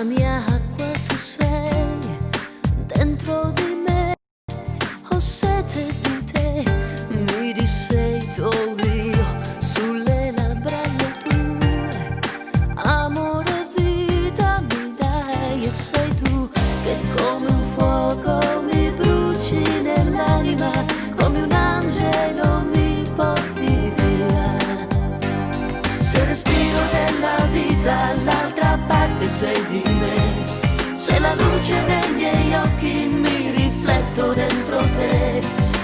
mia acqua tu sei, dentro di me ho sete di te, mi disseto io sulle labbra tue, amore vita mi dai e sei tu che come un fuoco mi bruci nell'anima, come un angelo mi porti via. Se respiro della vita all'altra parte sei di me, se la luce dei miei occhi mi rifletto dentro te,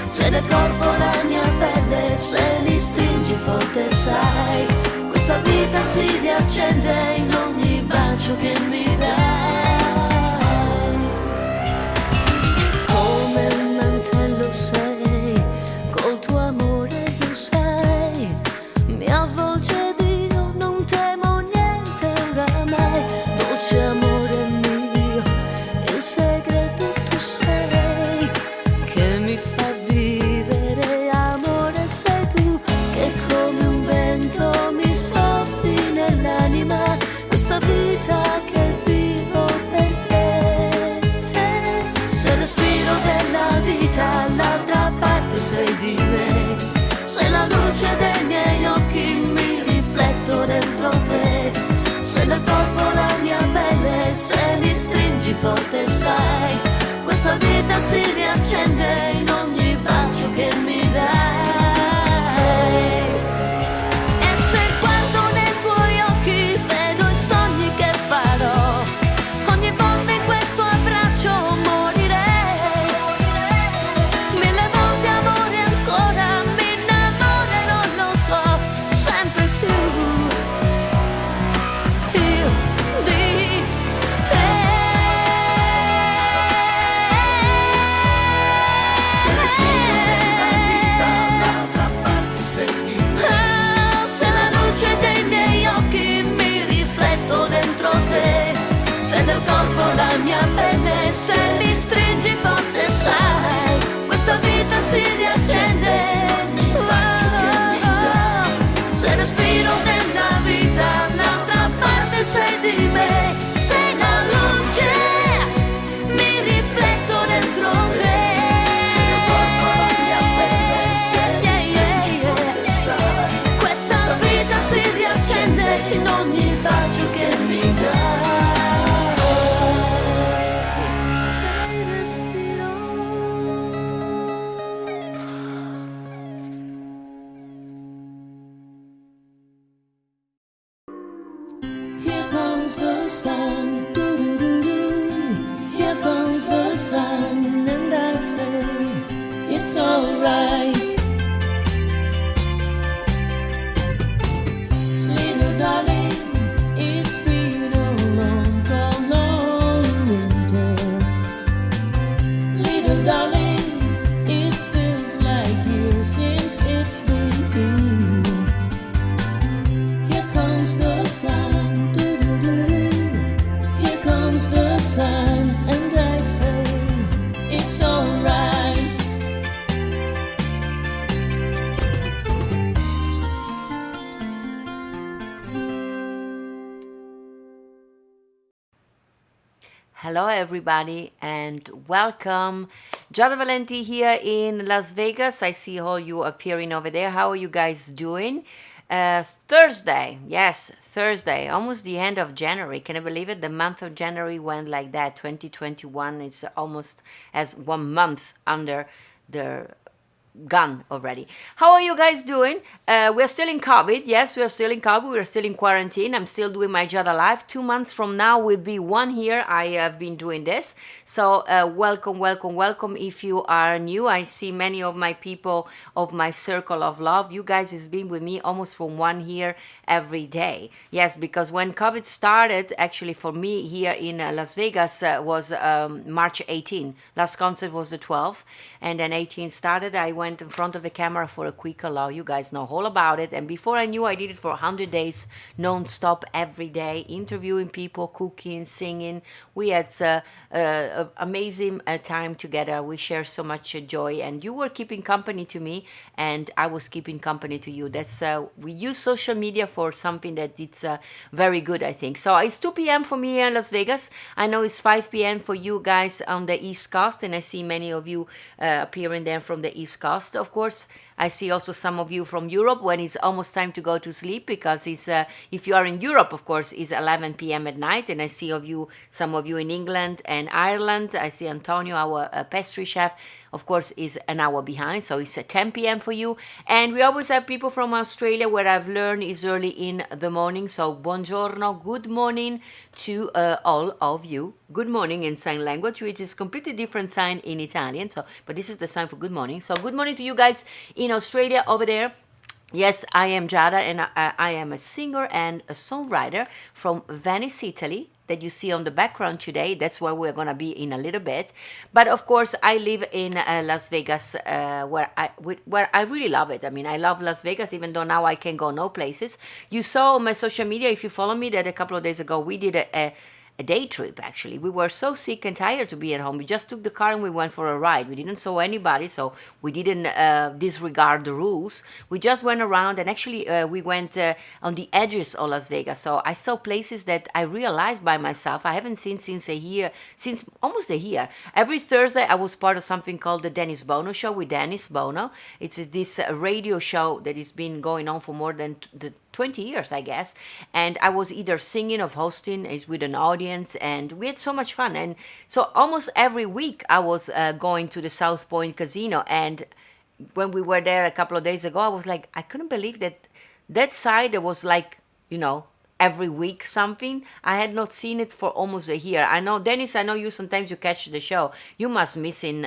se nel corpo la mia pelle, se mi stringi forte sai, questa vita si riaccende in ogni bacio che mi dai. Come un mantello sei, col tuo amore io sei, mi avvolge Dio, non temo niente oramai, dolce amore mio, il segreto tu sei, che mi fa vivere, amore sei tu, che come un vento mi soffi nell'anima, questa vita che vivo per te. Se respiro della vita all'altra parte sei di me, se la luce dei miei occhi mi rifletto dentro te, se nel corpo la mia pelle, se mi stringi forte sai, questa vita si riaccende in ogni bacio che mi dai. E se guardo nei tuoi occhi vedo i sogni che farò, ogni volta in questo abbraccio morirei, mille volte amore ancora mi innamorerò, lo so, sempre più io di te. Se la luce dei miei occhi mi rifletto dentro te, se nel corpo la mia pelle, se mi stringi forte sai, questa vita si riaccende. Se respiro della vita all'altra parte sei di me, sei la luce, mi rifletto dentro te. Questa vita si riaccende in ogni bacio che mi dai. Se respiro. Here comes the sun, doo-doo-doo-doo. Here comes the sun, and I say it's alright. Little darling, it's been a long, cold, lonely winter. Little darling, it feels like years since it's been here. Here comes the sun, doo-doo-doo. Here comes the sun, and I say it's alright. Hello everybody and welcome. Giada Valenti here in Las Vegas. I see all you appearing over there. How are you guys doing? Thursday, yes, Thursday, almost the end of January. Can you believe it? The month of January went like that. 2021 is almost as 1 month under the gun already. How are you guys doing? We're still in COVID. Yes, we are still in COVID. We're still in quarantine. I'm still doing my Giada Live. 2 months from now will be 1 year I have been doing this. So welcome, welcome, welcome. If you are new, I see many of my people of my circle of love. You guys has been with me almost for 1 year every day. Yes, because when COVID started, actually for me here in Las Vegas was March 18. Last concert was the 12th. and then 18 started. I went in front of the camera for a quick allow. You guys know all about it. And before I knew, I did it for 100 days non-stop every day, interviewing people, cooking, singing. We had amazing time together. We shared so much joy, and you were keeping company to me, and I was keeping company to you. That's we use social media for something that it's very good, I think. So it's 2 p.m. for me here in Las Vegas. I know it's 5 p.m. for you guys on the East Coast, and I see many of you appearing there from the East Coast, of course. I see also some of you from Europe when it's almost time to go to sleep, because it's if you are in Europe, of course, it's 11 p.m. at night, and I see some of you in England and Ireland. I see Antonio, our pastry chef, of course, is an hour behind, so it's 10 p.m. for you. And we always have people from Australia, where I've learned is early in the morning. So buongiorno, good morning to all of you. Good morning in sign language, which is completely different sign in Italian. So, but this is the sign for good morning. So good morning to you guys in Australia over there. Yes, I am Giada, and I am a singer and a songwriter from Venice, Italy, that you see on the background today. That's where we're going to be in a little bit. But of course, I live in Las Vegas, where I really love it. I mean, I love Las Vegas, even though now I can go no places. You saw on my social media, if you follow me, that a couple of days ago we did a day trip. Actually, we were so sick and tired to be at home. We just took the car and we went for a ride. We didn't saw anybody, so we didn't disregard the rules. We just went around, and actually we went on the edges of Las Vegas. So I saw places that I realized by myself I haven't seen since almost a year. Every Thursday I was part of something called the Dennis Bono Show with Dennis Bono. It's this radio show that has been going on for more than 20 years, I guess. And I was either singing or hosting is with an audience, and we had so much fun. And so almost every week I was going to the South Point Casino. And when we were there a couple of days ago, I was like, I couldn't believe that side that was like, every week something. I had not seen it for almost a year. I know, Dennis, I know you sometimes you catch the show. You must missing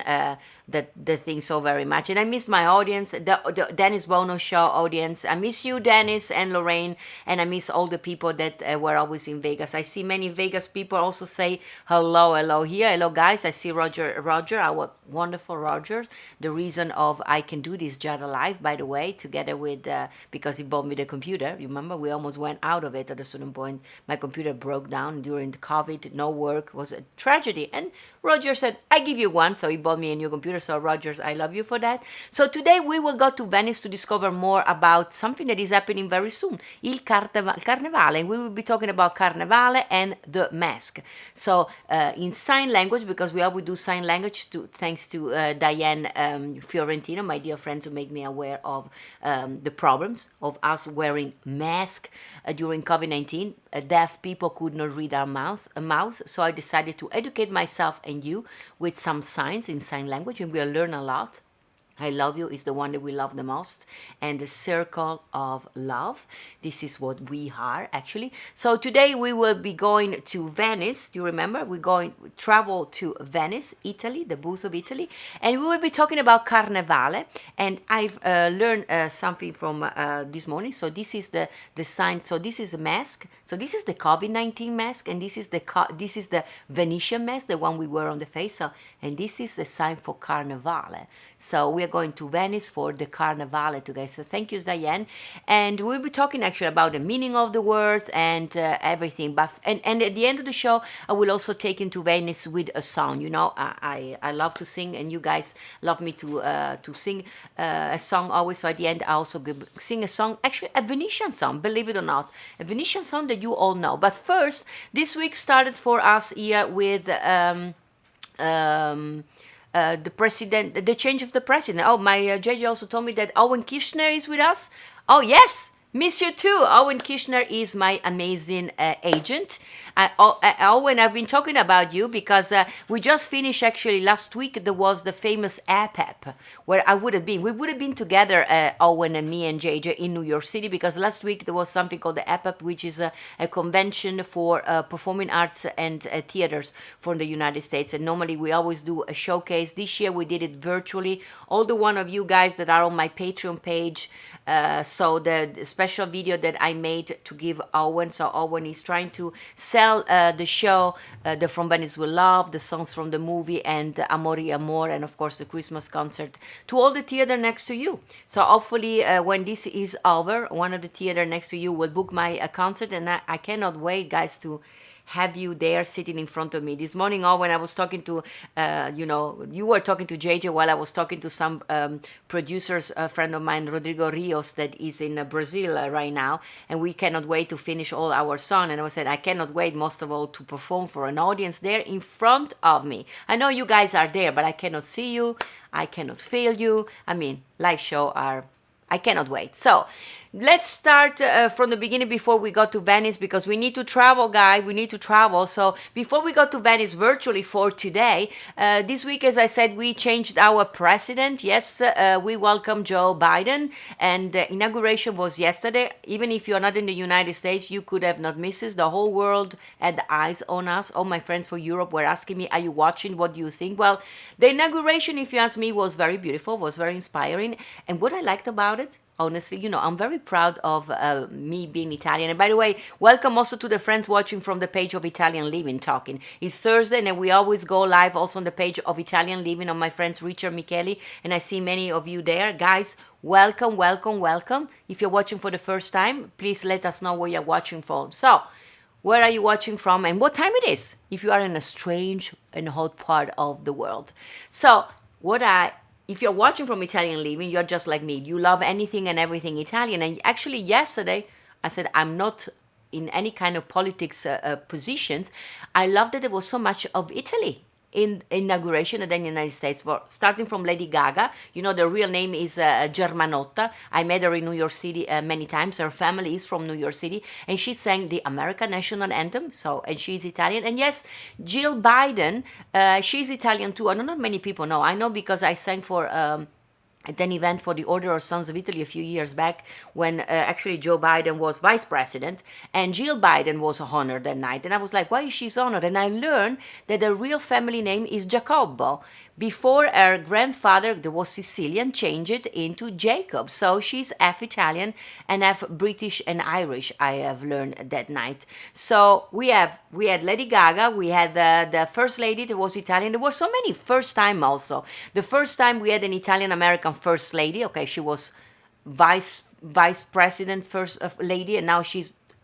the thing so very much. And I miss my audience, the Dennis Bono Show audience. I miss you, Dennis and Lorraine, and I miss all the people that were always in Vegas. I see many Vegas people also say hello here. Hello, guys. I see Roger, our wonderful Roger, the reason of I can do this Giada Live, by the way, together with, because he bought me the computer. You remember, we almost went out of it at a certain point. My computer broke down during the COVID, no work, it was a tragedy. And Roger said, I give you one. So he bought me a new computer. So Rogers, I love you for that. So today we will go to Venice to discover more about something that is happening very soon, Il Carnevale. And we will be talking about Carnevale and the mask. So in sign language, because we always do sign language, thanks to Diane Fiorentino, my dear friends, who make me aware of the problems of us wearing masks during COVID-19. Deaf people could not read our mouth, so I decided to educate myself and you with some signs in sign language, and we'll learn a lot. I love you is the one that we love the most, and the circle of love. This is what we are, actually. So today we will be going to Venice. Do you remember? Travel to Venice, Italy, the booth of Italy, and we will be talking about Carnevale. And I've learned something from this morning. So this is the sign. So this is a mask. So this is the COVID-19 mask, and this is the Venetian mask, the one we wear on the face. So, and this is the sign for Carnevale. So we are going to Venice for the Carnevale today. So thank you, Diane. And we'll be talking actually about the meaning of the words and everything. But and at the end of the show, I will also take into Venice with a song. I love to sing, and you guys love me to sing a song always. So at the end, I also sing a song, actually a Venetian song, believe it or not, a Venetian song that you all know. But first, this week started for us here with the change of the president. Oh, my JJ also told me that Owen Kirchner is with us. Oh, yes, miss you too. Owen Kirchner is my amazing agent. Owen, I've been talking about you because we just finished, actually, last week, there was the famous APEP, where I would have been. We would have been together, Owen and me and JJ, in New York City, because last week there was something called the APEP, which is a convention for performing arts and theaters for the United States. And normally we always do a showcase. This year we did it virtually. All the one of you guys that are on my Patreon page, so the special video that I made to give Owen, so Owen is trying to sell sell the show, the From Venice with Love, the songs from the movie, and Amori Amor, and of course the Christmas concert to all the theater next to you. So hopefully when this is over, one of the theater next to you will book my concert, and I cannot wait, guys, to have you there sitting in front of me. This morning, when I was talking to, you were talking to JJ while I was talking to some producers, a friend of mine, Rodrigo Rios, that is in Brazil right now, and we cannot wait to finish all our song. And I said, I cannot wait, most of all, to perform for an audience there in front of me. I know you guys are there, but I cannot see you. I cannot feel you. I mean, live show are... I cannot wait. So let's start from the beginning before we go to Venice, because we need to travel, guys. We need to travel. So before we go to Venice virtually for today, this week, as I said, we changed our president. Yes, we welcome Joe Biden, and the inauguration was yesterday. Even if you're not in the United States, you could have not missed it. The whole world had eyes on us. All my friends from Europe were asking me, are you watching? What do you think? Well, the inauguration, if you ask me, was very beautiful, was very inspiring. And what I liked about it, honestly, I'm very proud of me being Italian. And by the way, welcome also to the friends watching from the page of Italian Living Talking. It's Thursday, and we always go live also on the page of Italian Living on my friends Richard Micheli, and I see many of you there. Guys, welcome, welcome, welcome. If you're watching for the first time, please let us know where you're watching from. So, where are you watching from and what time it is if you are in a strange and hot part of the world. So, if you're watching from Italian Living, you're just like me. You love anything and everything Italian. And actually, yesterday, I said I'm not in any kind of politics positions. I love that there was so much of Italy in inauguration in the United States, starting from Lady Gaga. The real name is Germanotta. I met her in New York City many times. Her family is from New York City, and she sang the American national anthem. And she's Italian. And yes, Jill Biden, she's Italian too. I don't know if many people know. I know because I sang for at an event for the Order of Sons of Italy a few years back, when actually Joe Biden was vice president and Jill Biden was honored that night. And I was like, why is she honored? And I learned that her real family name is Jacobo. Before, her grandfather, that was Sicilian, changed it into Jacob. So she's half Italian and half British and Irish, I have learned that night. So we had Lady Gaga, we had the first lady that was Italian. There were so many first time also. The first time we had an Italian-American first lady. Okay, she was vice president first lady, and now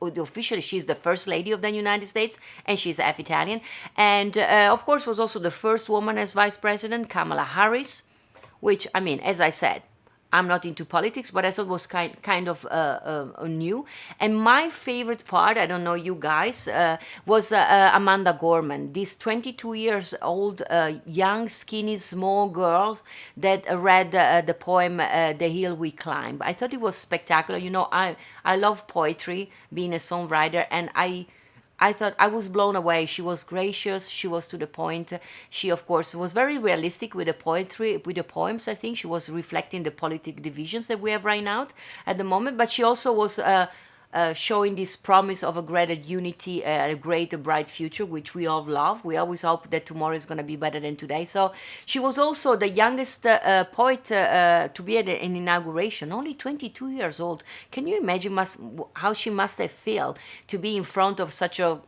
officially she's the first lady of the United States, and she's half Italian. And of course was also the first woman as vice president, Kamala Harris, which, I mean, as I said, I'm not into politics, but I thought was kind of new. And my favorite part, I don't know you guys, was Amanda Gorman, this 22 years old, young, skinny, small girl that read the poem The Hill We Climb. I thought it was spectacular. I love poetry, being a songwriter, and I thought I was blown away. She was gracious. She was to the point. She, of course, was very realistic with the poetry, with the poems. I think she was reflecting the politic divisions that we have right now at the moment. But she also was showing this promise of a greater unity, a greater bright future, which we all love. We always hope that tomorrow is going to be better than today. So she was also the youngest poet to be at an inauguration, only 22 years old. Can you imagine how she must have felt to be in front of such a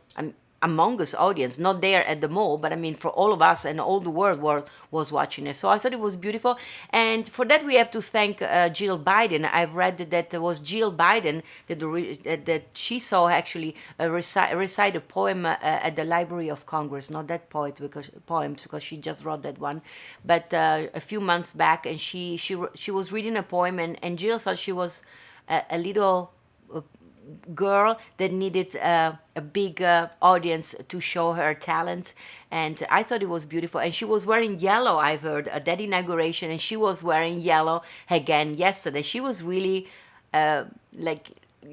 humongous audience, not there at the mall, but I mean for all of us and all the world was watching it. So I thought it was beautiful, and for that we have to thank Jill Biden. I've read that it was Jill Biden that she saw actually recite a poem at the Library of Congress, not that poems because she just wrote that one, but a few months back, and she was reading a poem, and Jill thought she was a little girl that needed a big audience to show her talent, and I thought it was beautiful. And she was wearing yellow, I've heard, at that inauguration, and she was wearing yellow again yesterday. She was really like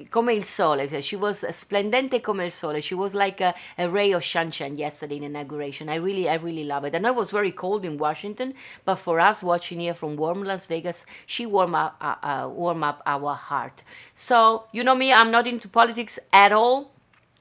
come il sole. She was splendente come il sole. She was like a ray of sunshine yesterday in inauguration. I really love it. I know it was very cold in Washington, but for us watching here from warm Las Vegas, she warmed up our heart. So, you know me, I'm not into politics at all.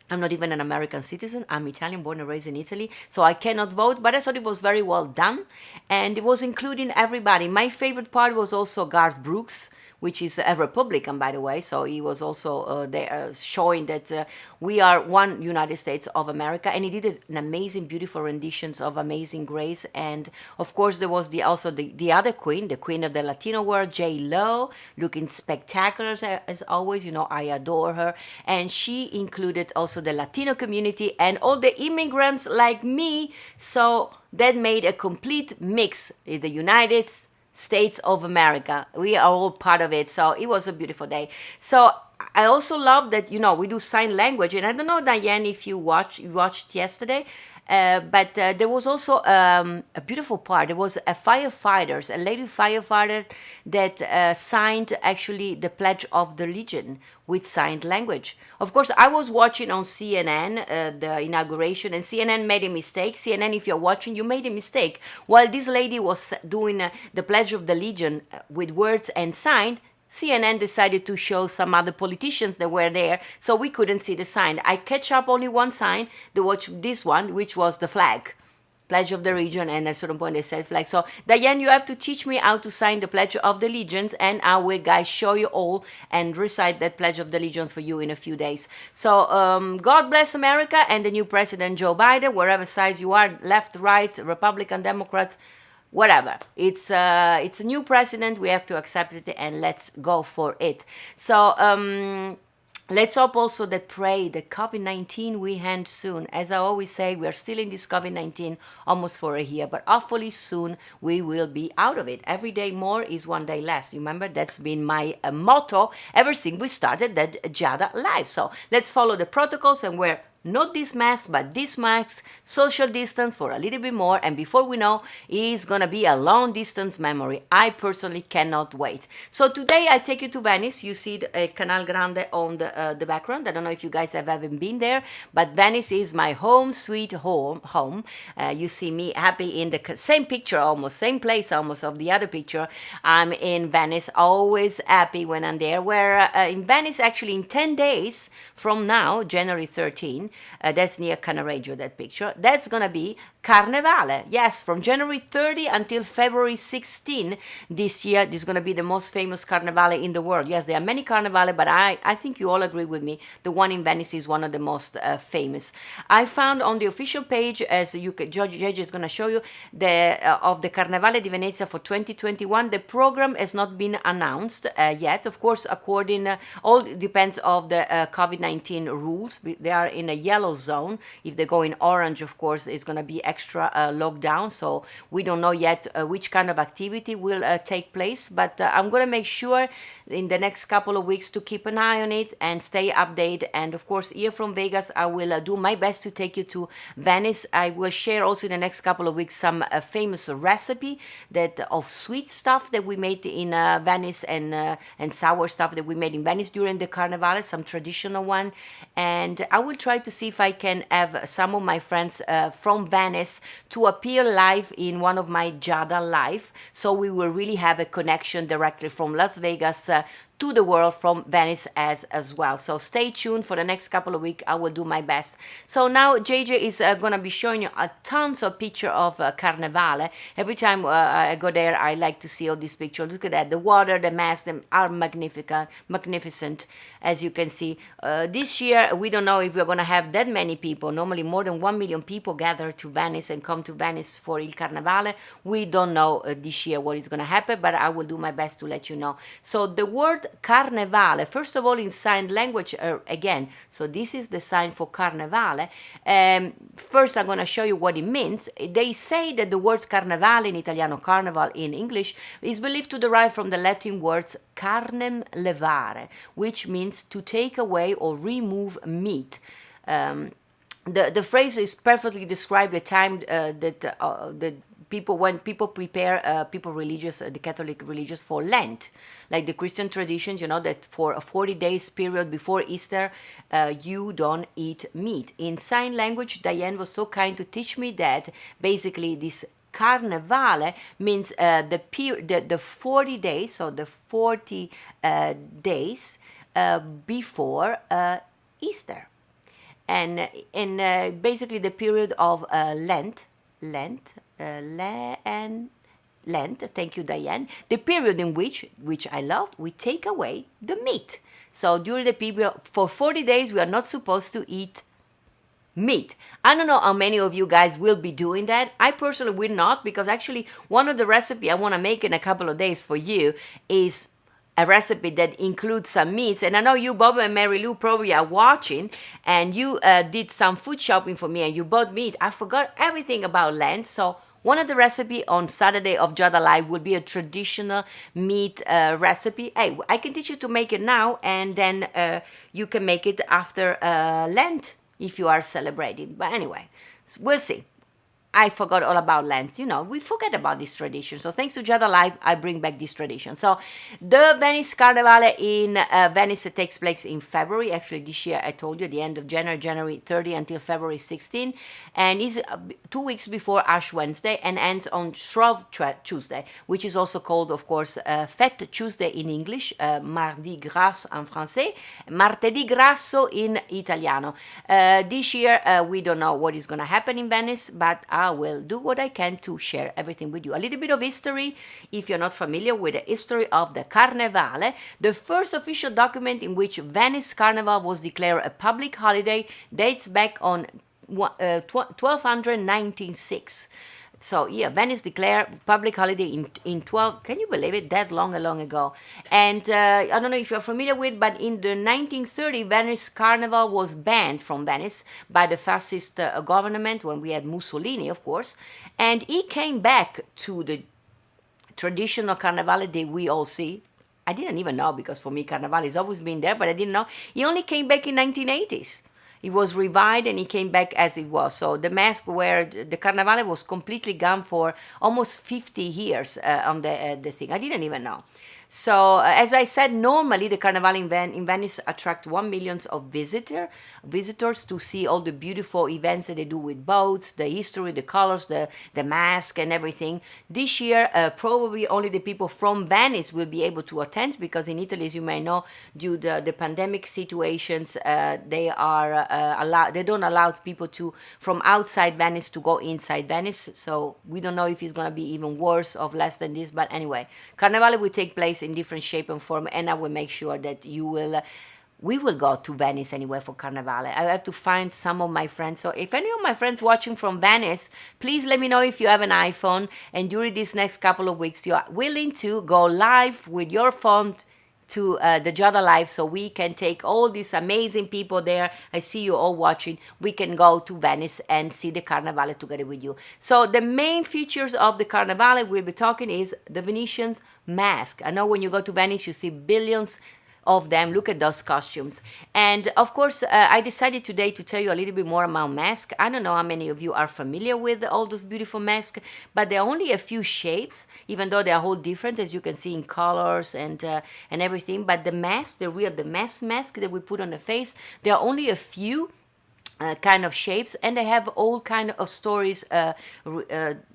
I'm not even an American citizen. I'm Italian, born and raised in Italy, so I cannot vote, but I thought it was very well done, and it was including everybody. My favorite part was also Garth Brooks, which is a Republican, by the way. So he was also there showing that we are one United States of America, and he did an amazing, beautiful renditions of Amazing Grace. And of course, there was also the other queen, the queen of the Latino world, J Lo, looking spectacular as always. You know, I adore her, and she included also the Latino community and all the immigrants like me. So that made a complete mix in the United States of America. We are all part of it. So it was a beautiful day. So I also love that, you know, we do sign language. And I don't know, Diane, if you watched yesterday, but there was also a beautiful part. There was a lady firefighter that signed actually the Pledge of the Legion with signed language. Of course, I was watching on CNN the inauguration, and CNN made a mistake. CNN, if you're watching, you made a mistake. While this lady was doing the Pledge of the Legion with words and signed, CNN decided to show some other politicians that were there, so we couldn't see the sign. I catch up only one sign, to watch this one, which was the flag. Pledge of the Legion, and at a certain point they said flag. So Diane, you have to teach me how to sign the Pledge of the Legions, and I will, guys, show you all and recite that Pledge of the Legion for you in a few days. So God bless America and the new President Joe Biden, wherever side you are, left, right, Republican, Democrats, whatever. It's a new president. We have to accept it, and let's go for it. So let's hope also that pray that COVID-19 will end soon. As I always say, we are still in this COVID-19 almost for a year, but hopefully soon we will be out of it. Every day more is one day less. Remember, that's been my motto ever since we started that Giada life. So let's follow the protocols and wear not this mask, but this mask, social distance for a little bit more, and before we know, it's gonna be a long distance memory. I personally cannot wait. So today I take you to Venice. You see the Canal Grande on the background. I don't know if you guys have ever been there, but Venice is my home, sweet home. You see me happy in the same picture, almost same place almost of the other picture. I'm in Venice, always happy when I'm there. Where in Venice, actually in 10 days from now, January 13, that's near Cannaregio, that picture. That's going to be Carnevale. Yes, from January 30 until February 16 this year. This is going to be the most famous Carnevale in the world. Yes, there are many Carnevale, but I think you all agree with me. The one in Venice is one of the most famous. I found on the official page, as George is going to show you, of the Carnevale di Venezia for 2021. The program has not been announced yet. Of course, according, all depends of the COVID-19 rules. They are in a yellow zone. If they go in orange, of course, it's going to be extra lockdown. So we don't know yet which kind of activity will take place. But I'm going to make sure in the next couple of weeks to keep an eye on it and stay updated. And of course, here from Vegas, I will do my best to take you to Venice. I will share also in the next couple of weeks some famous recipe of sweet stuff that we made in Venice, and sour stuff that we made in Venice during the Carnivale, some traditional one. And I will try to see if I can have some of my friends from Venice to appear live in one of my Giada live, so we will really have a connection directly from Las Vegas to the world from Venice as well. So stay tuned for the next couple of weeks. I will do my best. So now JJ is going to be showing you a tons of picture of Carnevale. Every time I go there, I like to see all these pictures. Look at that. The water, the mass, them are magnificent, as you can see. This year, we don't know if we're going to have that many people. Normally, more than 1 million people gather to Venice and come to Venice for Il Carnevale. We don't know this year what is going to happen, but I will do my best to let you know. So the word Carnevale, first of all, in sign language again. So this is the sign for Carnevale. First, I'm going to show you what it means. They say that the word Carnevale in Italiano, carnival in English, is believed to derive from the Latin words carnem levare, which means to take away or remove meat. The phrase is perfectly describe the time that when people prepare people religious, the Catholic religious, for Lent, like the Christian traditions, you know, that for a 40 days period before Easter, you don't eat meat. In sign language, Diane was so kind to teach me that basically this Carnevale means the 40 days, so the 40 days before Easter, and basically the period of Lent, Lent, thank you, Diane, the period in which I love, we take away the meat. So during the period, for 40 days, we are not supposed to eat meat. I don't know how many of you guys will be doing that. I personally will not, because actually one of the recipe I want to make in a couple of days for you is a recipe that includes some meats. And I know you, Bob and Mary Lou, probably are watching, and you did some food shopping for me and you bought meat. I forgot everything about Lent. So one of the recipe on Saturday of Giada Live will be a traditional meat recipe. Hey, I can teach you to make it now, and then you can make it after Lent if you are celebrating. But anyway, we'll see. I forgot all about Lent. You know, we forget about this tradition. So thanks to Giada Live, I bring back this tradition. So the Venice Carnevale in Venice takes place in February. Actually, this year, I told you, the end of January 30 until February 16. And is 2 weeks before Ash Wednesday and ends on Shrove Tuesday, which is also called, of course, Fête Tuesday in English, Mardi Gras en français, Martedì Grasso in Italiano. This year, we don't know what is going to happen in Venice, but I will do what I can to share everything with you. A little bit of history, if you're not familiar with the history of the Carnevale. The first official document in which Venice Carnival was declared a public holiday dates back on 1296. So yeah, Venice declared public holiday in 12, can you believe it, that long ago. And I don't know if you're familiar with, but in the 1930, Venice Carnival was banned from Venice by the fascist government when we had Mussolini, of course. And he came back to the traditional Carnival that we all see. I didn't even know, because for me, Carnival has always been there, but I didn't know. He only came back in 1980s. It was revived and it came back as it was. So the mask where the Carnevale was completely gone for almost 50 years on the thing. I didn't even know. So as I said, normally the Carnival in Venice attract 1 million of visitors to see all the beautiful events that they do with boats, the history, the colors, the mask and everything. This year, probably only the people from Venice will be able to attend, because in Italy, as you may know, due to the pandemic situations, they don't allow people from outside Venice to go inside Venice. So we don't know if it's going to be even worse or less than this. But anyway, Carnival will take place in different shape and form, and I will make sure that we will go to Venice anyway for Carnevale. I have to find some of my friends. So if any of my friends watching from Venice, please let me know if you have an iPhone, and during these next couple of weeks you are willing to go live with your phone to the Giada Live, so we can take all these amazing people there. I see you all watching. We can go to Venice and see the Carnevale together with you. So the main features of the Carnevale we'll be talking is the Venetians mask. I know when you go to Venice, you see billions of them. Look at those costumes. And of course, I decided today to tell you a little bit more about masks. I don't know how many of you are familiar with all those beautiful masks, but there are only a few shapes, even though they are all different, as you can see in colors and everything. But the mask, the mask that we put on the face, there are only a few kind of shapes, and they have all kind of stories,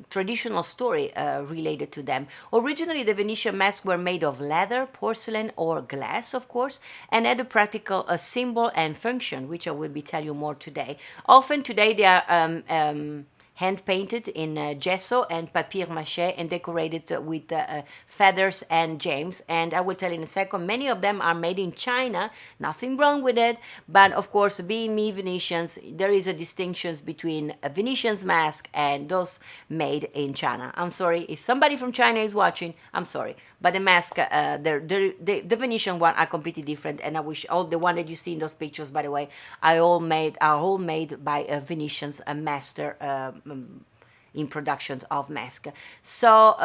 traditional story related to them. Originally, the Venetian masks were made of leather, porcelain, or glass, of course, and had a practical symbol and function, which I will be telling you more today. Often today they are hand painted in gesso and papier-mâché and decorated with feathers and gems. And I will tell you in a second, many of them are made in China. Nothing wrong with it. But of course, being me Venetians, there is a distinction between a Venetian's mask and those made in China. I'm sorry, if somebody from China is watching, I'm sorry. But the mask, the Venetian one are completely different. And I wish all the one that you see in those pictures, by the way, are all made by a Venetian's master in productions of mask. So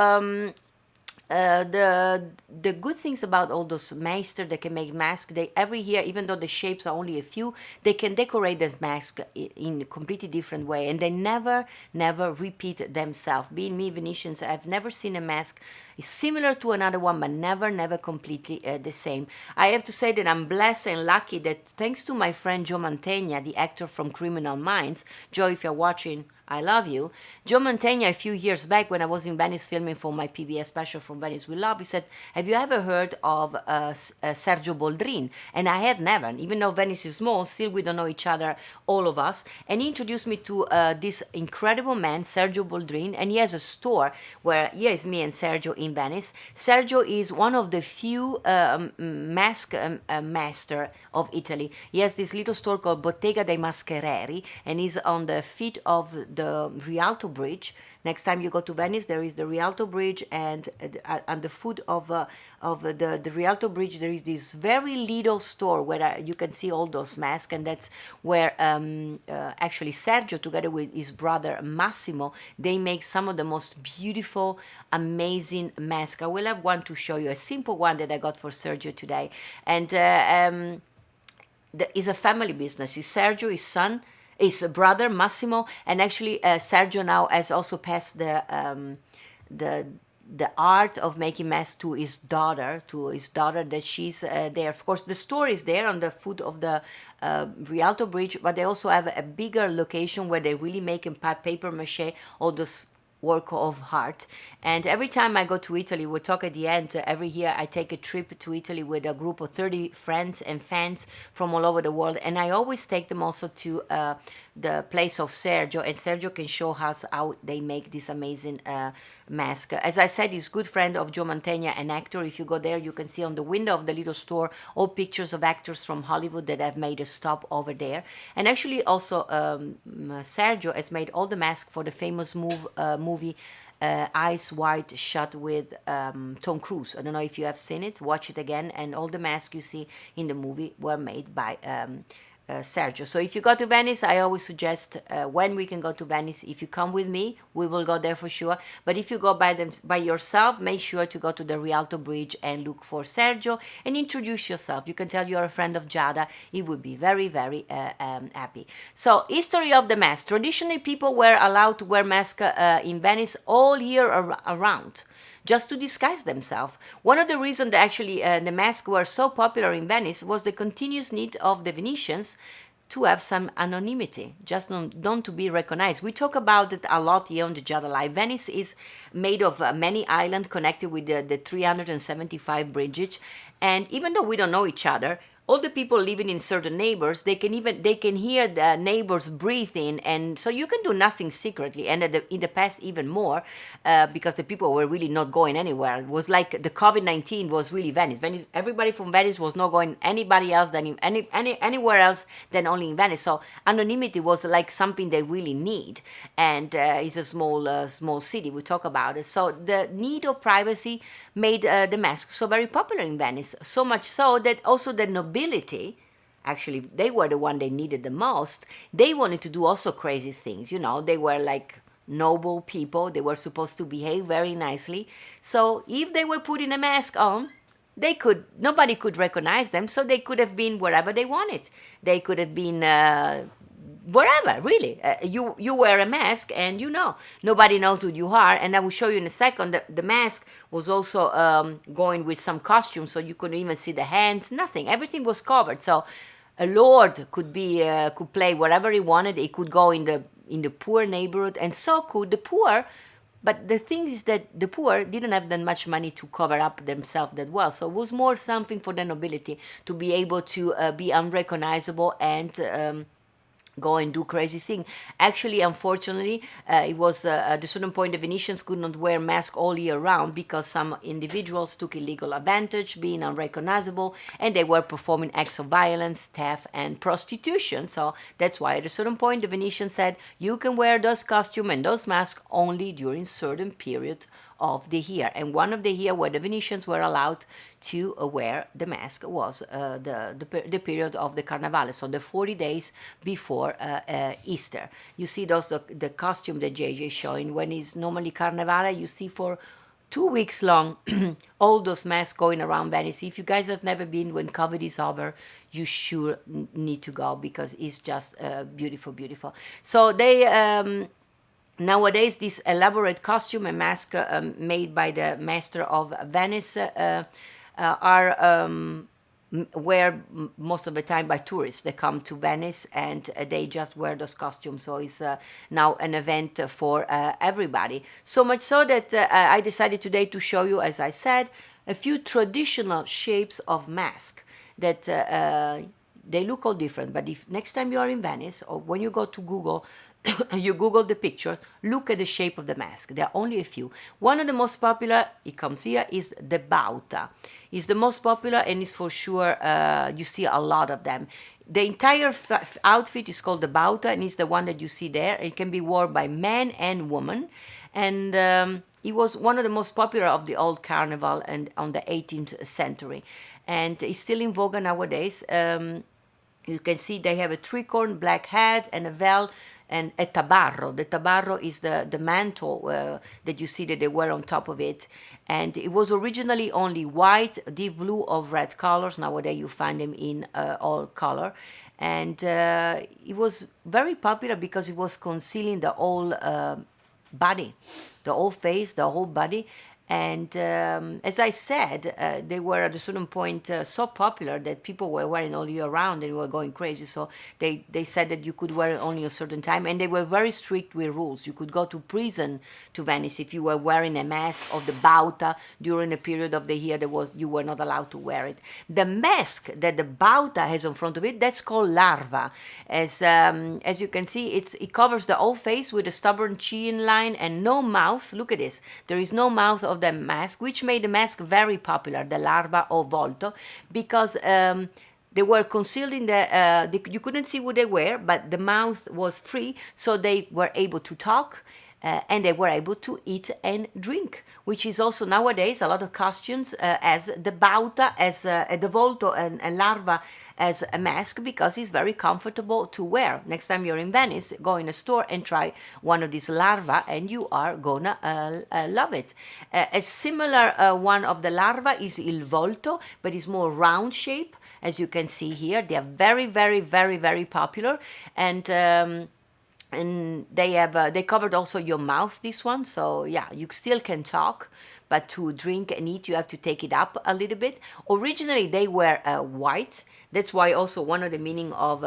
the good things about all those meister that can make masks, they every year, even though the shapes are only a few, they can decorate the mask in a completely different way, and they never repeat themselves. Being me Venetians, I've never seen a mask similar to another one, but never completely the same. I have to say that I'm blessed and lucky that thanks to my friend Joe Mantegna, the actor from Criminal Minds. Joe, if you're watching, I love you. Joe Mantegna, a few years back when I was in Venice filming for my PBS special From Venice We Love, he said, have you ever heard of Sergio Boldrin? And I had never. Even though Venice is small, still we don't know each other, all of us. And he introduced me to this incredible man, Sergio Boldrin, and he has a store where, here is me and Sergio in Venice. Sergio is one of the few mask master of Italy. He has this little store called Bottega dei Maschereri, and he's on the feet of the Rialto Bridge. Next time you go to Venice, there is the Rialto Bridge, and on the foot of the Rialto Bridge, there is this very little store where you can see all those masks, and that's where actually Sergio, together with his brother Massimo, they make some of the most beautiful, amazing masks. I will have one to show you, a simple one that I got for Sergio today, and it's a family business. It's Sergio, his son, his brother Massimo, and actually Sergio now has also passed the art of making masks to his daughter. That she's there. Of course, the store is there on the foot of the Rialto Bridge, but they also have a bigger location where they really make in paper mache all those work of art. And every time I go to Italy, we'll talk at the end, every year I take a trip to Italy with a group of 30 friends and fans from all over the world, and I always take them also to the place of Sergio, and Sergio can show us how they make this amazing mask. As I said, he's good friend of Joe Mantegna, an actor. If you go there, you can see on the window of the little store all pictures of actors from Hollywood that have made a stop over there. And actually also Sergio has made all the masks for the famous movie Eyes Wide Shut with Tom Cruise. I don't know if you have seen it. Watch it again. And all the masks you see in the movie were made by Sergio. So if you go to Venice, I always suggest when we can go to Venice, if you come with me, we will go there for sure. But if you go by yourself, make sure to go to the Rialto Bridge and look for Sergio and introduce yourself. You can tell you're a friend of Giada. He would be very, very happy. So, history of the mask. Traditionally, people were allowed to wear masks in Venice all year around, just to disguise themselves. One of the reasons that actually the masks were so popular in Venice was the continuous need of the Venetians to have some anonymity, just not to be recognized. We talk about it a lot here on the Giada Live. Venice is made of many islands connected with the 375 bridges, and even though we don't know each other, all the people living in certain neighbors, they can hear the neighbors breathing, and so you can do nothing secretly. And in the past, even more, because the people were really not going anywhere. It was like the COVID-19 was really Venice. Everybody from Venice was not going anybody else than anywhere else than only in Venice. So anonymity was like something they really need, and it's a small city. We talk about it. So the need of privacy made the mask so very popular in Venice. So much so that also the nobility, actually they were the one they needed the most. They wanted to do also crazy things. They were like noble people. They were supposed to behave very nicely. So if they were putting a mask on, nobody could recognize them. So they could have been wherever they wanted. They could have been wherever, really. You wear a mask and nobody knows who you are. And I will show you in a second. The mask was also going with some costumes, so you couldn't even see the hands, nothing. Everything was covered. So a lord could play wherever he wanted. He could go in the poor neighborhood, and so could the poor. But the thing is that the poor didn't have that much money to cover up themselves that well. So it was more something for the nobility to be able to be unrecognizable and go and do crazy thing. Actually, unfortunately, it was at a certain point the Venetians could not wear masks all year round because some individuals took illegal advantage, being unrecognizable, and they were performing acts of violence, theft, and prostitution. So that's why at a certain point the Venetians said you can wear those costumes and those masks only during certain periods of the year. And one of the year where the Venetians were allowed to wear the mask was the period of the Carnevale, so the 40 days before Easter. You see the costume that JJ is showing. When it's normally Carnevale, you see for 2 weeks long all those masks going around Venice. If you guys have never been, when COVID is over, you sure need to go because it's just beautiful, beautiful. So they nowadays, this elaborate costume and mask made by the master of Venice are wear most of the time by tourists. They come to Venice and they just wear those costumes. So it's now an event for everybody. So much so that I decided today to show you, as I said, a few traditional shapes of mask that they look all different. But if next time you are in Venice or when you go to Google, you Google the pictures, look at the shape of the mask. There are only a few. One of the most popular, it comes here, is the Bauta. It's the most popular and it's for sure, you see a lot of them. The entire outfit is called the Bauta and it's the one that you see there. It can be worn by men and women. And it was one of the most popular of the old carnival and on the 18th century. And it's still in vogue nowadays. You can see they have a tricorn black hat and a veil and a tabarro. The tabarro is the mantle that you see that they wear on top of it. And it was originally only white, deep blue or red colors. Nowadays you find them in all color. And it was very popular because it was concealing the whole body, the whole face, the whole body. And as I said, they were at a certain point so popular that people were wearing all year round and were going crazy. So they said that you could wear it only a certain time. And they were very strict with rules. You could go to prison to Venice if you were wearing a mask of the Bauta during a period of the year you were not allowed to wear it. The mask that the Bauta has in front of it, that's called larva. As you can see, it covers the whole face with a stubborn chin line and no mouth. Look at this. There is no mouth of the mask, which made the mask very popular, the larva or volto, because they were concealed in you couldn't see what they were, but the mouth was free, so they were able to talk and they were able to eat and drink, which is also nowadays a lot of costumes as the Bauta, as the volto and larva as a mask, because it's very comfortable to wear. Next time you're in Venice, go in a store and try one of these larva and you are gonna love it. A similar one of the larva is il volto, but it's more round shape, as you can see here. They are very, very, very, very popular. And they covered also your mouth, this one. So yeah, you still can talk, but to drink and eat, you have to take it up a little bit. Originally, they were white. That's why also one of the meaning of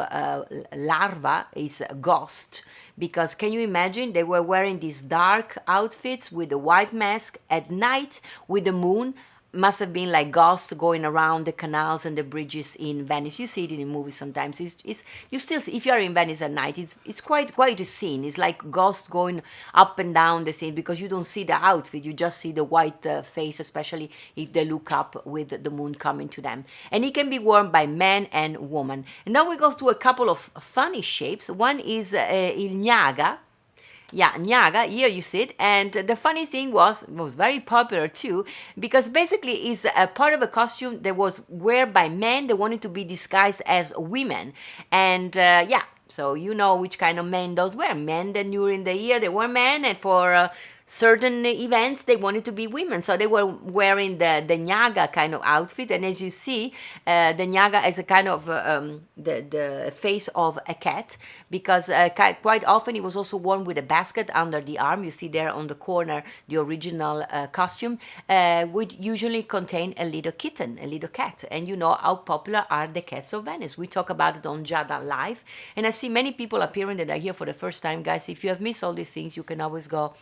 larva is ghost, because can you imagine they were wearing these dark outfits with a white mask at night with the moon. Must have been like ghosts going around the canals and the bridges in Venice. You see it in movies sometimes. It's you still see, if you are in Venice at night, it's quite a scene. It's like ghosts going up and down the thing, because you don't see the outfit, you just see the white face, especially if they look up with the moon coming to them. And it can be worn by men and women. And now we go to a couple of funny shapes. One is il Gnaga. Yeah, Gnaga, here you see it. And the funny thing was very popular too, because basically it's a part of a costume that was worn by men that wanted to be disguised as women. And yeah, so you know which kind of men those were. Men that during the year they were men, and for certain events they wanted to be women, so they were wearing the Gnaga kind of outfit. And as you see, the Gnaga is a kind of the face of a cat, because quite often it was also worn with a basket under the arm. You see there on the corner the original costume would usually contain a little kitten, a little cat. And you know how popular are the cats of Venice. We talk about it on Giada Live, and I see many people appearing that are here for the first time. Guys, if you have missed all these things, you can always go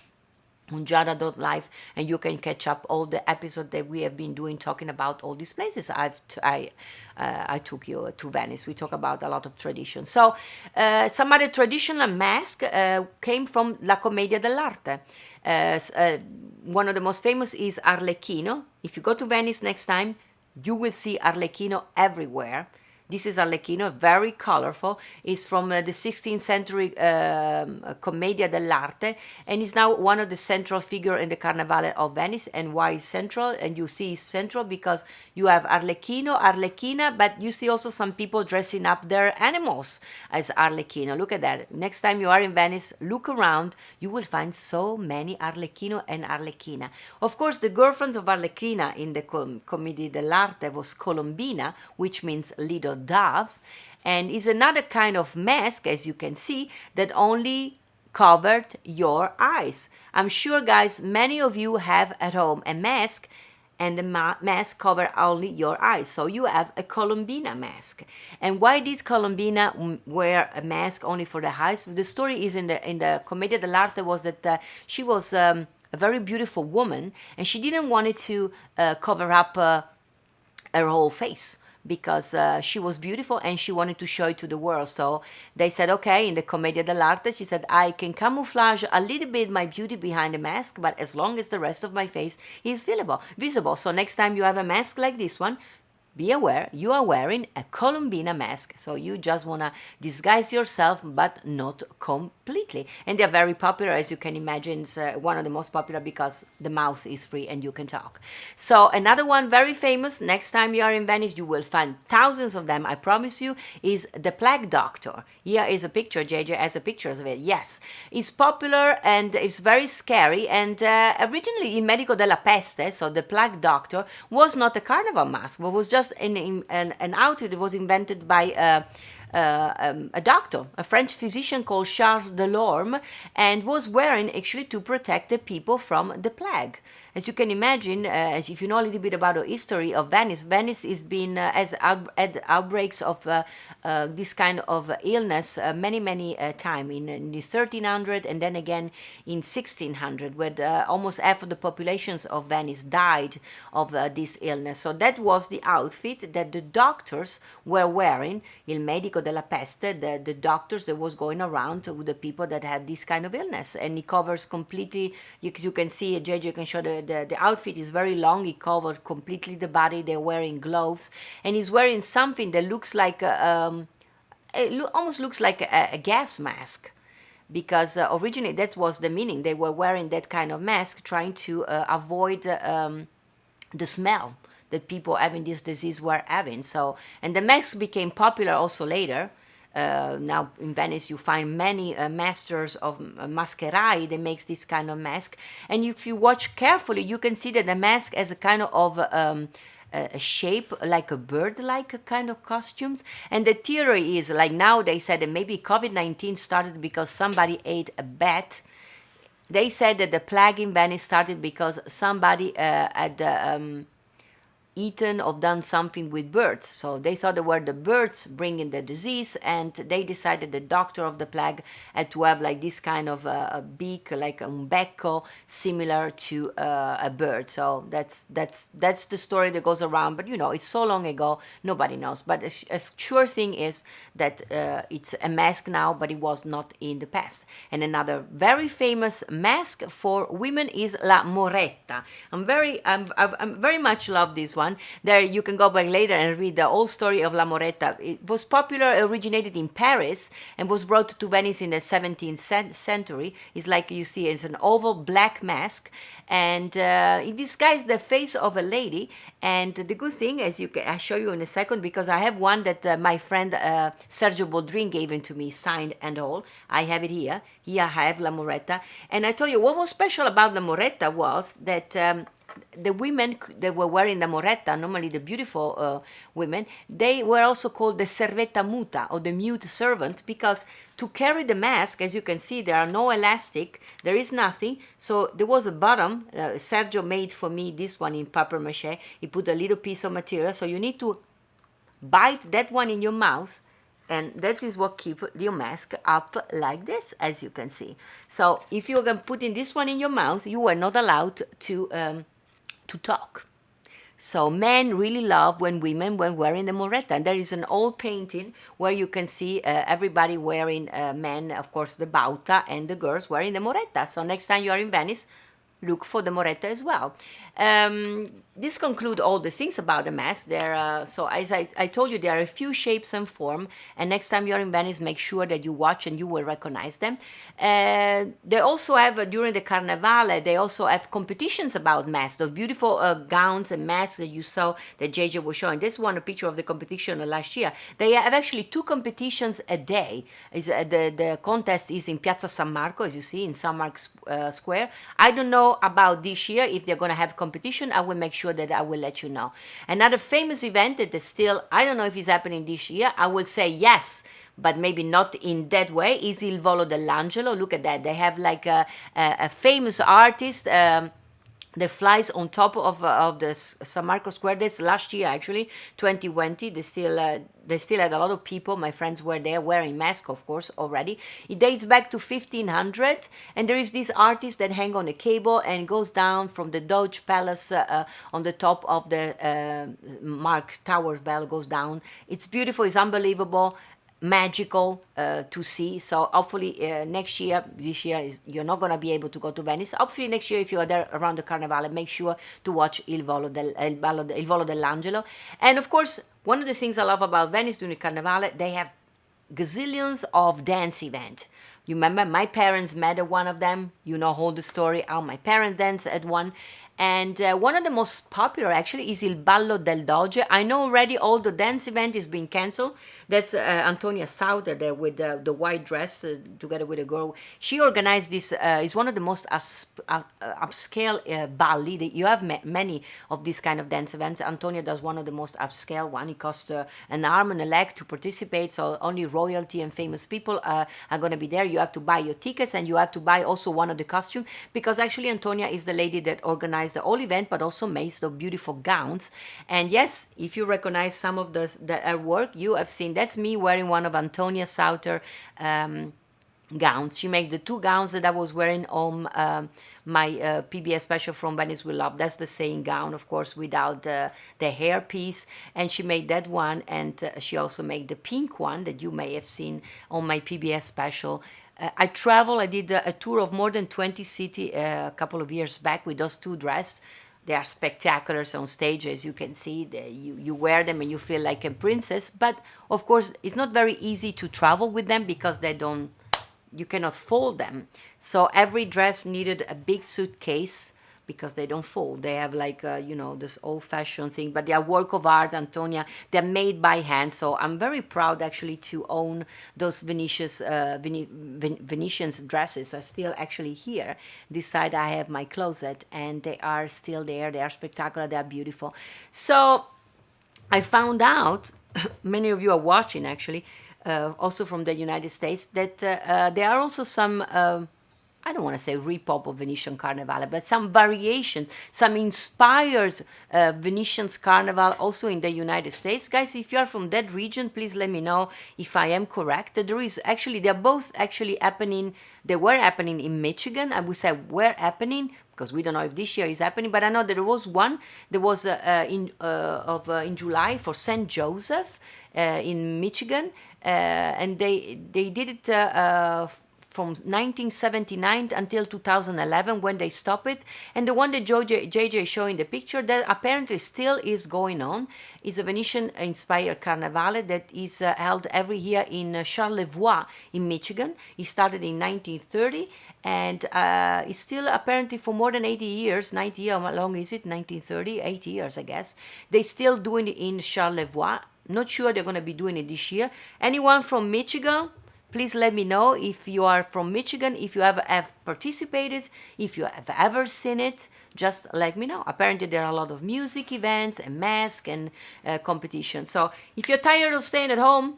on Giada.live and you can catch up all the episodes that we have been doing, talking about all these places I took you to Venice. We talk about a lot of tradition. So some other traditional mask came from La Commedia dell'arte. One of the most famous is Arlecchino. If you go to Venice next time, you will see Arlecchino everywhere. This is Arlecchino, very colorful. It's from the 16th century Commedia dell'arte, and is now one of the central figure in the Carnevale of Venice. And why is central? And you see it's central because you have Arlecchino, Arlecchina, but you see also some people dressing up their animals as Arlecchino. Look at that. Next time you are in Venice, look around. You will find so many Arlecchino and Arlecchina. Of course, the girlfriend of Arlecchina in the Commedia dell'arte was Colombina, which means little dove, and is another kind of mask, as you can see, that only covered your eyes. I'm sure, guys, many of you have at home a mask, and the mask cover only your eyes. So you have a Colombina mask. And why did Colombina wear a mask only for the eyes? The story is in the Commedia dell'arte was that she was a very beautiful woman, and she didn't want it to cover up her whole face, because she was beautiful and she wanted to show it to the world. So they said, okay, in the Commedia dell'arte, she said, I can camouflage a little bit my beauty behind the mask, but as long as the rest of my face is visible. So next time you have a mask like this one, be aware you are wearing a Colombina mask. So you just want to disguise yourself, but not completely. And they're very popular, as you can imagine. It's one of the most popular because the mouth is free and you can talk. So another one very famous, next time you are in Venice, you will find thousands of them, I promise you, is the Plague Doctor. Here is a picture, JJ has a picture of it. Yes, it's popular and it's very scary. And originally in Medico della Peste, so the Plague Doctor was not a carnival mask, but was just an outfit that was invented by a doctor, a French physician called Charles Delorme, and was wearing actually to protect the people from the plague. As you can imagine, as if you know a little bit about the history of Venice, Venice has been had outbreaks of this kind of illness many times in the 1300 and then again in 1600, where almost half of the populations of Venice died of this illness. So that was the outfit that the doctors were wearing. Il medico della peste, the doctors that was going around with the people that had this kind of illness, and it covers completely. You can see, JJ can show the outfit is very long. It covered completely the body. They're wearing gloves, and he's wearing something that looks like almost looks like a gas mask, because originally that was the meaning. They were wearing that kind of mask, trying to avoid the smell that people having this disease were having. So, and the mask became popular also later. Now in Venice you find many masters of mascherai that makes this kind of mask, and if you watch carefully you can see that the mask has a kind of a shape like a bird-like kind of costumes. And the theory is, like now they said that maybe COVID-19 started because somebody ate a bat. They said that the plague in Venice started because somebody had eaten or done something with birds. So they thought it were the birds bringing the disease, and they decided the doctor of the plague had to have like this kind of a beak, like a becco, similar to a bird. So that's the story that goes around. But you know, it's so long ago, nobody knows. But a sure thing is that it's a mask now, but it was not in the past. And another very famous mask for women is la moretta. I'm very much love this one. There you can go back later and read the whole story of La Moretta. It was popular, originated in Paris, and was brought to Venice in the 17th century. It's like you see, it's an oval black mask, and it disguised the face of a lady. And the good thing, I'll show you in a second, because I have one that my friend Sergio Boldrin gave it to me, signed and all. I have it here. Here I have La Moretta. And I told you what was special about La Moretta was that the women that were wearing the moretta, normally the beautiful women, they were also called the servetta muta, or the mute servant, because to carry the mask, as you can see, there are no elastic, there is nothing. So there was a bottom. Sergio made for me this one in papier mâché. He put a little piece of material, so you need to bite that one in your mouth, and that is what keeps your mask up like this, as you can see. So if you're going to put in this one in your mouth, you are not allowed to talk. So men really love when women were wearing the moretta. And there is an old painting where you can see everybody wearing, men, of course, the bauta, and the girls wearing the moretta. So next time you are in Venice, look for the moretta as well. This concludes all the things about the mask. So as I told you, there are a few shapes and form, and next time you're in Venice, make sure that you watch and you will recognize them. They also have, during the Carnevale, they also have competitions about masks, those beautiful gowns and masks that you saw that JJ was showing. This one, a picture of the competition last year. They have actually 2 competitions a day. The contest is in Piazza San Marco, as you see, in San Marco Square. I don't know about this year if they're going to have competition. I will make sure that I will let you know. Another famous event that is still, I don't know if it's happening this year. I will say yes, but maybe not in that way, is Il Volo dell'Angelo. Look at that. They have like a famous artist, that flies on top of the San Marco Square. That's last year actually, 2020. They still had a lot of people. My friends were there wearing masks, of course, already. It dates back to 1500, and there is this artist that hang on a cable and goes down from the Doge Palace on the top of the Mark Tower bell goes down. It's beautiful. It's unbelievable, magical to see. So hopefully next year, this year is you're not gonna be able to go to Venice. Hopefully next year, if you are there around the Carnevale, make sure to watch Il Volo dell'Angelo. And of course, one of the things I love about Venice during Carnevale, they have gazillions of dance events. You remember my parents met at one of them. You know all the story how my parents danced at one. And one of the most popular actually is Il Ballo del Doge. I know already all the dance event is being cancelled. That's Antonia Sauter there with the white dress together with a girl. She organized this. It's one of the most upscale balli. You have many of these kind of dance events. Antonia does one of the most upscale one. It costs an arm and a leg to participate. So only royalty and famous people are going to be there. You have to buy your tickets and you have to buy also one of the costumes because actually Antonia is the lady that organized the whole event, but also makes the beautiful gowns. And yes, if you recognize some of the her work, you have seen that's me wearing one of Antonia Sauter gowns. She made the two gowns that I was wearing on my PBS special from Venice We Love. That's the same gown, of course, without the hair piece. And she made that one, and she also made the pink one that you may have seen on my PBS special. I did a tour of more than 20 cities a couple of years back with those two dresses. They are spectacular on stage, as you can see. You wear them and you feel like a princess. But of course, it's not very easy to travel with them because you cannot fold them. So every dress needed a big suitcase because they don't fold. They have like, this old-fashioned thing, but they are work of art, Antonia. They're made by hand. So I'm very proud actually to own those Venetians dresses are still actually here. This side I have my closet and they are still there. They are spectacular. They are beautiful. So I found out, many of you are watching actually, also from the United States, that there are also some I don't want to say repop of Venetian Carnevale, but some variation, some inspired Venetian's Carnival also in the United States. Guys, if you are from that region, please let me know if I am correct. They're both actually happening, they were happening in Michigan. I would say were happening because we don't know if this year is happening, but I know there was one, there was in July for St. Joseph in Michigan, and they did it from 1979 until 2011 when they stopped it. And the one that JJ is showing the picture that apparently still is going on is a Venetian-inspired Carnevale that is held every year in Charlevoix in Michigan. It started in 1930 and it's still apparently for more than 80 years, 90 years, how long is it? 1930, 80 years I guess. They're still doing it in Charlevoix. Not sure they're going to be doing it this year. Anyone from Michigan? Please let me know if you are from Michigan, if you have participated, if you have ever seen it, just let me know. Apparently there are a lot of music events and masks and competition. So if you're tired of staying at home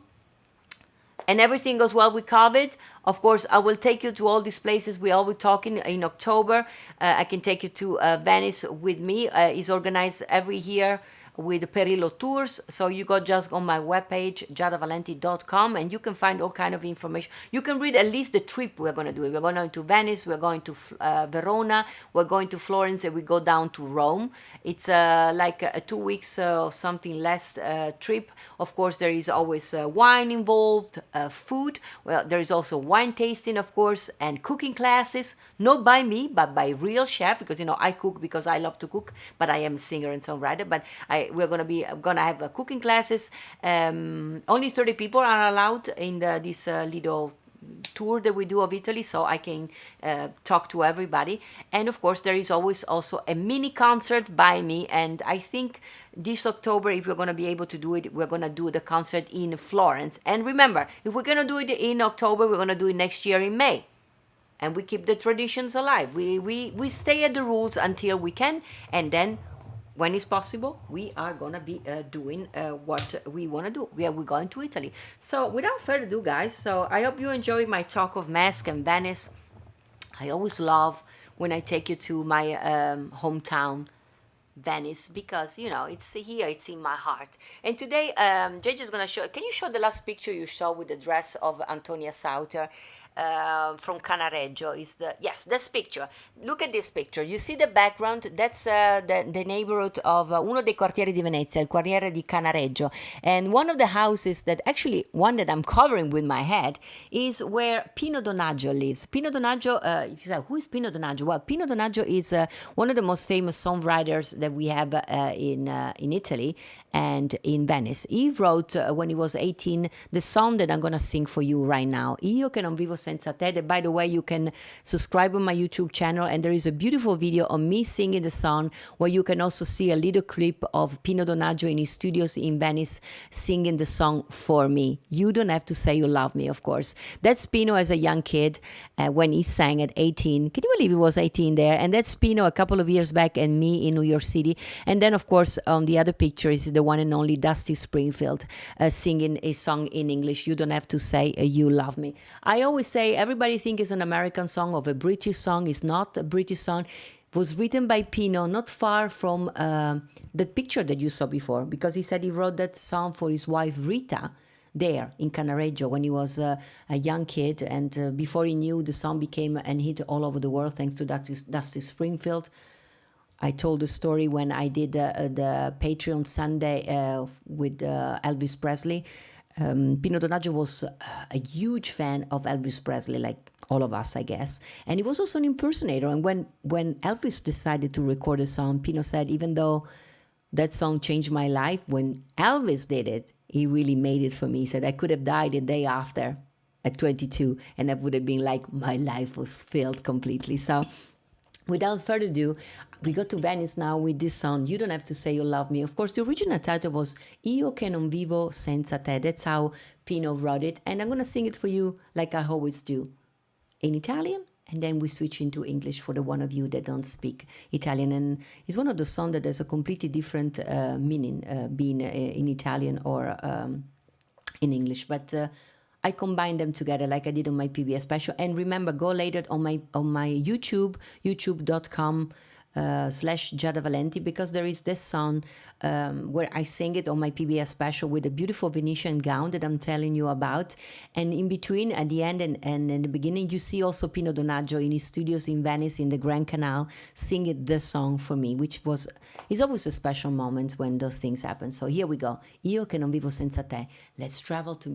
and everything goes well with COVID, of course, I will take you to all these places we all were talking in October. I can take you to Venice with me. It's organized every year with Perillo Tours. So you go just on my webpage, giadavalenti.com, and you can find all kind of information. You can read at least the trip we're going to do. We're going to Venice, we're going to Verona, we're going to Florence, and we go down to Rome. It's like a 2 weeks or something less trip. Of course, there is always wine involved, food. Well, there is also wine tasting, of course, and cooking classes, not by me, but by real chef, because, I cook because I love to cook, but I am a singer and songwriter, but we're gonna have cooking classes. Only 30 people are allowed in this little tour that we do of Italy, so I can talk to everybody. And of course, there is always also a mini concert by me. And I think this October, if we're gonna be able to do it, we're gonna do the concert in Florence. And remember, if we're gonna do it in October, we're gonna do it next year in May. And we keep the traditions alive. We stay at the rules until we can, and then when it's possible, we are going to be doing what we want to do. We're going to Italy. So without further ado, guys, so I hope you enjoyed my talk of Mask and Venice. I always love when I take you to my hometown, Venice, because you know it's here, it's in my heart. And today, JJ is gonna show. Can you show the last picture you saw with the dress of Antonia Sauter from Canareggio? Is the yes, this picture. Look at this picture. You see the background? That's the neighborhood of uno dei quartieri di Venezia, il quartiere di Canareggio. And one of the houses that actually one that I'm covering with my head is where Pino Donaggio lives. Pino Donaggio. If you say who is Pino Donaggio? Well, Pino Donaggio is one of the most famous songwriters that we have in Italy and in Venice. He wrote when he was 18 the song that I'm gonna sing for you right now. Io che non vivo senza te. That, by the way, you can subscribe on my YouTube channel, and there is a beautiful video of me singing the song where you can also see a little clip of Pino Donaggio in his studios in Venice singing the song for me. You don't have to say you love me, of course. That's Pino as a young kid when he sang at 18. Can you believe he was 18 there? And that's Pino a couple of years back and me in New York City. And then, of course, on the other picture is the one and only Dusty Springfield singing a song in English. You don't have to say you love me. I always say everybody thinks it's an American song or a British song. It's not a British song. It was written by Pino not far from the picture that you saw before, because he said he wrote that song for his wife Rita there in Canareggio when he was a young kid, and before he knew, the song became a hit all over the world thanks to Dusty Springfield. I told the story when I did the Patreon Sunday with Elvis Presley. Pino Donaggio was a huge fan of Elvis Presley, like all of us, I guess. And he was also an impersonator. And when Elvis decided to record a song, Pino said, even though that song changed my life, when Elvis did it, he really made it for me. He said, I could have died the day after at 22, and that would have been like my life was filled completely. So without further ado, we go to Venice now with this song, You Don't Have to Say You Love Me. Of course, the original title was Io che non vivo senza te. That's how Pino wrote it. And I'm going to sing it for you like I always do in Italian. And then we switch into English for the one of you that don't speak Italian. And it's one of the songs that has a completely different meaning, being in Italian or in English. But I combine them together like I did on my PBS special. And remember, go later on my YouTube, youtube.com /Giada Valenti, because there is this song where I sing it on my PBS special with a beautiful Venetian gown that I'm telling you about. And in between, at the end and in the beginning, you see also Pino Donaggio in his studios in Venice in the Grand Canal singing the song for me, which is always a special moment when those things happen. So here we go. Io che non vivo senza te. Let's travel to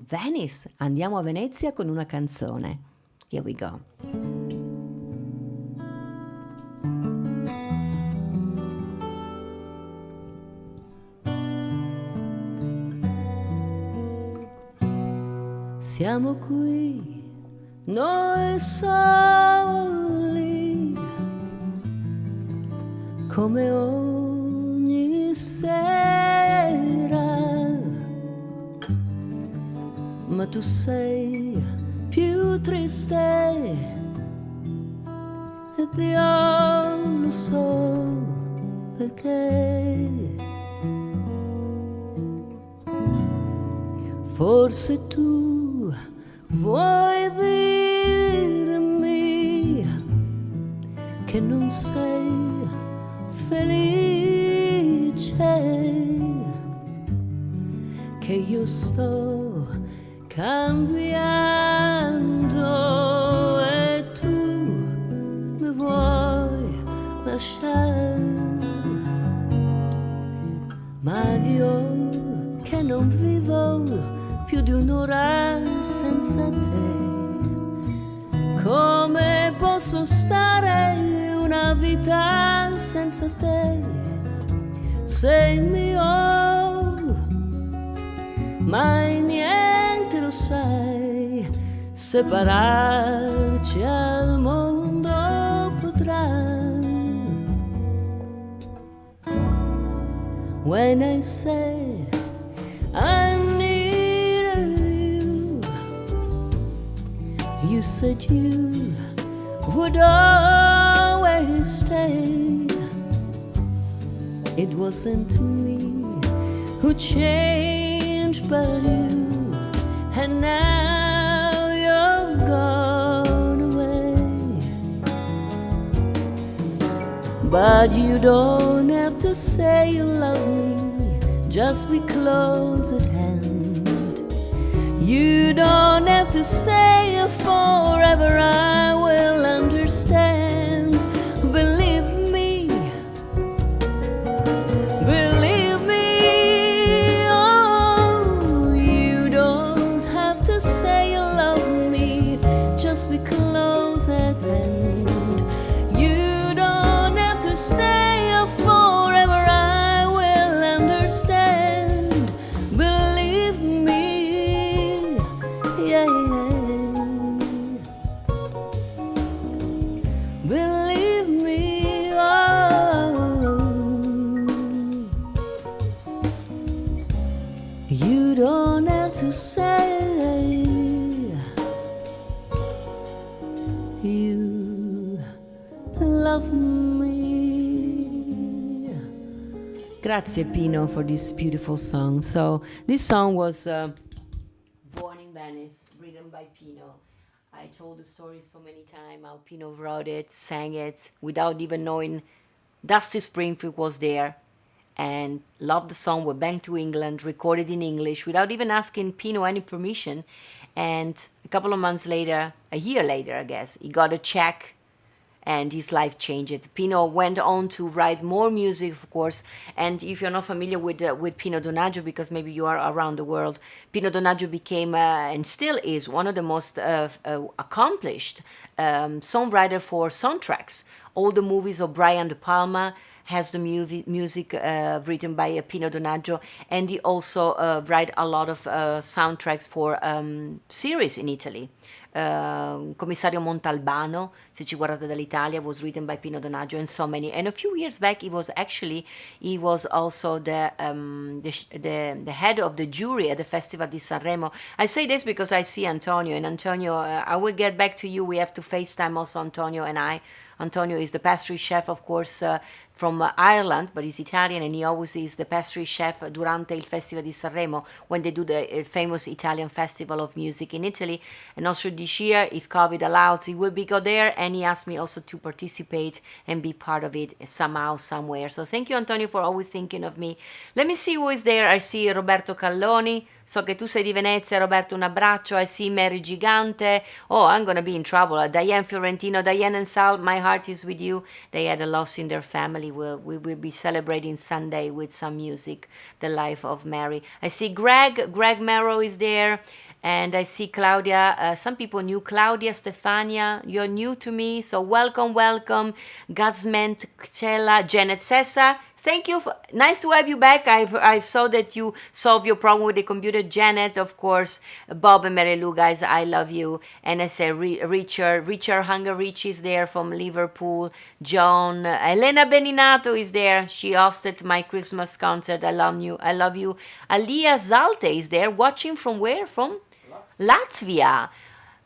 Venice. Andiamo a Venezia con una canzone. Here we go. Siamo qui, noi soli, come ogni sera, ma tu sei più triste ed io lo so perché. Forse tu vuoi dirmi che non sei felice, che io sto cambiando e tu mi vuoi lasciare, ma io che non vivo più di un'ora senza te, come posso stare una vita senza te? Sei mio, mai niente lo sai, separarci al mondo potrà. When I say I you said you would always stay. It wasn't me who changed but you, and now you're gone away. But you don't have to say you love me, just be close at hand. You don't have to stay forever, I will understand. Believe me, believe me, oh, you don't have to say you love me, just be close at hand. You don't have to stay forever, I will understand. Believe me, yeah, believe me, oh, you don't have to say you love me. Grazie Pino for this beautiful song. So this song was Born in Venice, written by Pino. I told the story so many times how Pino wrote it, sang it without even knowing Dusty Springfield was there, and loved the song. Went back to England, recorded in English without even asking Pino any permission. And a couple of months later, a year later, I guess, he got a check and his life changed. Pino went on to write more music, of course. And if you're not familiar with Pino Donaggio, because maybe you are around the world, Pino Donaggio became and still is one of the most accomplished songwriter for soundtracks. All the movies of Brian De Palma has the music written by Pino Donaggio, and he also write a lot of soundtracks for series in Italy. Commissario Montalbano, se ci guardate dall'Italia, was written by Pino Donaggio, and so many. And a few years back, he was also the head of the jury at the Festival di Sanremo. I say this because I see Antonio, and Antonio, I will get back to you. We have to FaceTime also, Antonio and I. Antonio is the pastry chef, of course, from Ireland, but he's Italian, and he always is the pastry chef durante il Festival di Sanremo, when they do the famous Italian Festival of Music in Italy. And also this year, if COVID allows, he will go there, and he asked me also to participate and be part of it somehow, somewhere. So thank you, Antonio, for always thinking of me. Let me see who is there. I see Roberto Calloni. So che tu sei di Venezia, Roberto, un abbraccio. I see Mary Gigante. Oh, I'm gonna be in trouble. Diane Fiorentino, Diane and Sal, my heart is with you. They had a loss in their family. We will be celebrating Sunday with some music, the life of Mary. I see Greg Merrow is there. And I see Claudia. Some people knew Claudia Stefania. You're new to me, so welcome. Godsmeant Cella, Janet Sessa. Thank you. Nice to have you back. I saw that you solved your problem with the computer. Janet, of course. Bob and Mary Lou, guys, I love you. And I say Richard Hunger Rich is there from Liverpool. John, Elena Beninato is there. She hosted my Christmas concert. I love you. Alia Zalte is there. Watching from where? From Latvia.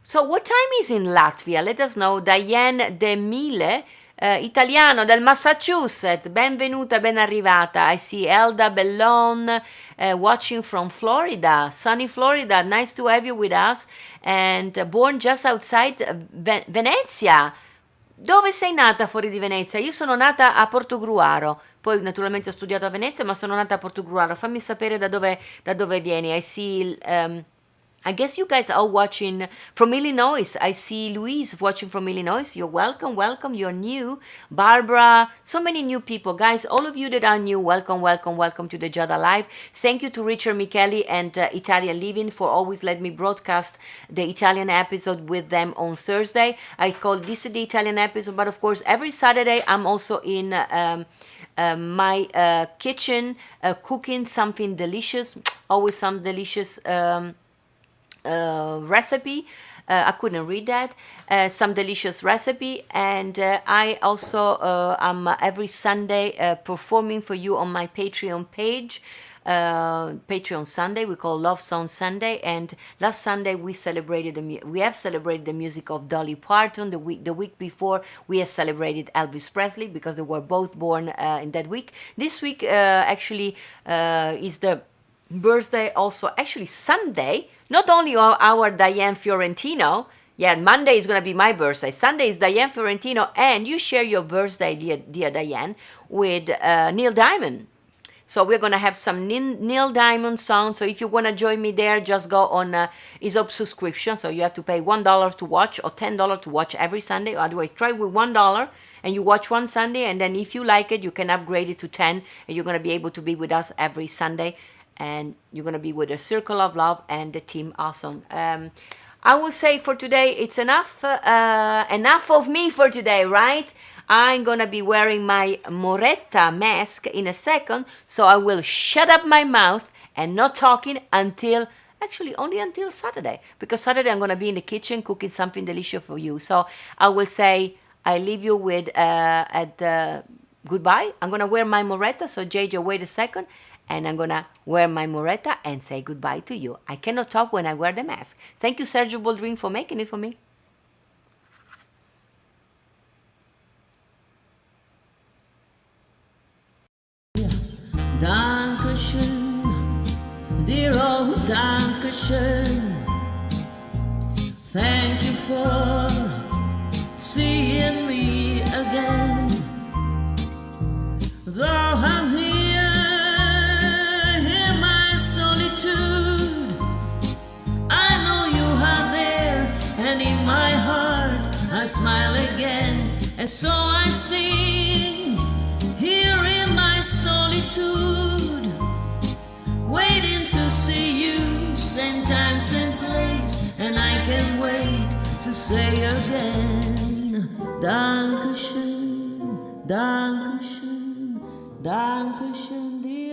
So what time is in Latvia? Let us know. Diane De Mille. Italiano del Massachusetts, benvenuta, ben arrivata. I see Elda Bellon watching from Florida, sunny Florida. Nice to have you with us. And born just outside Venezia. Dove sei nata fuori di Venezia? Io sono nata a Portogruaro. Poi naturalmente ho studiato a Venezia, ma sono nata a Portogruaro. Fammi sapere da dove vieni. I see I guess you guys are watching from Illinois. I see Louise watching from Illinois. You're welcome. You're new. Barbara, so many new people. Guys, all of you that are new, welcome to the Giada Live. Thank you to Richard Micheli and Italian Living for always letting me broadcast the Italian episode with them on Thursday. I call this the Italian episode, but of course, every Saturday I'm also in my kitchen cooking something delicious. Always some delicious recipe. I couldn't read that. Some delicious recipe, and I also am every Sunday performing for you on my Patreon page. Patreon Sunday, we call Love Song Sunday, and last Sunday we have celebrated the music of Dolly Parton. The week before we have celebrated Elvis Presley, because they were both born in that week. This week actually is the birthday, also actually Sunday, not only our Diane Fiorentino, Yeah, Monday is going to be my birthday. Sunday is Diane Fiorentino, and you share your birthday, dear Diane, with Neil Diamond. So we're going to have some Neil Diamond songs. So if you want to join me there, just go on his subscription. So you have to pay $1 to watch or $10 to watch every Sunday. Otherwise, try with $1 and you watch one Sunday. And then if you like it, you can upgrade it to 10 and you're going to be able to be with us every Sunday. And you're going to be with the Circle of Love and the Team Awesome. I will say for today, it's enough of me for today, right? I'm gonna be wearing my Moretta mask in a second, so I will shut up my mouth and not talking until, actually only until Saturday, because Saturday I'm gonna be in the kitchen cooking something delicious for you. So I will say, I leave you with goodbye. I'm gonna wear my Moretta, so JJ, wait a second, and I'm gonna wear my Moretta and say goodbye to you. I cannot talk when I wear the mask. Thank you, Sergio Boldrin, for making it for me. Dankeschön, dear old Dankeschön. Thank you for seeing me again. Though I'm here in my solitude, I know you are there, and in my heart I smile again. And so I sing here in my solitude, waiting to see you, same time, same place, and I can't wait to say again, Dankeschön, Dankeschön, Dankeschön, dear.